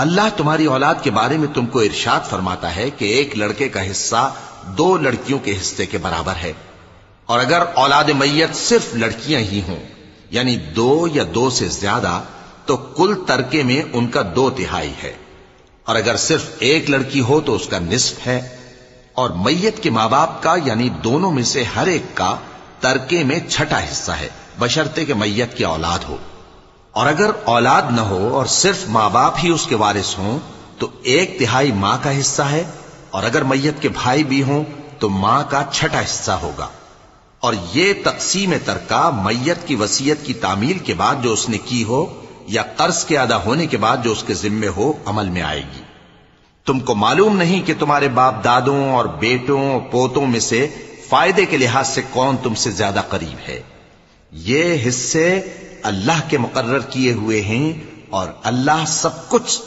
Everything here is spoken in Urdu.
اللہ تمہاری اولاد کے بارے میں تم کو ارشاد فرماتا ہے کہ ایک لڑکے کا حصہ 2 لڑکیوں کے حصے کے برابر ہے، اور اگر اولاد میت صرف لڑکیاں ہی ہوں یعنی 2 یا 2 سے زیادہ تو کل ترکے میں ان کا 2/3 ہے، اور اگر صرف ایک لڑکی ہو تو اس کا نصف ہے، اور میت کے ماں باپ کا یعنی دونوں میں سے ہر ایک کا ترکے میں 6واں حصہ ہے، بشرطے کہ میت کی اولاد ہو، اور اگر اولاد نہ ہو اور صرف ماں باپ ہی اس کے وارث ہوں تو 1/3 ماں کا حصہ ہے، اور اگر میت کے بھائی بھی ہوں تو ماں کا 6واں حصہ ہوگا۔ اور یہ تقسیم ترکہ میت کی وصیت کی تعمیل کے بعد جو اس نے کی ہو یا قرض کے ادا ہونے کے بعد جو اس کے ذمے ہو عمل میں آئے گی۔ تم کو معلوم نہیں کہ تمہارے باپ دادوں اور بیٹوں اور پوتوں میں سے فائدے کے لحاظ سے کون تم سے زیادہ قریب ہے۔ یہ حصے اللہ کے مقرر کیے ہوئے ہیں، اور اللہ سب کچھ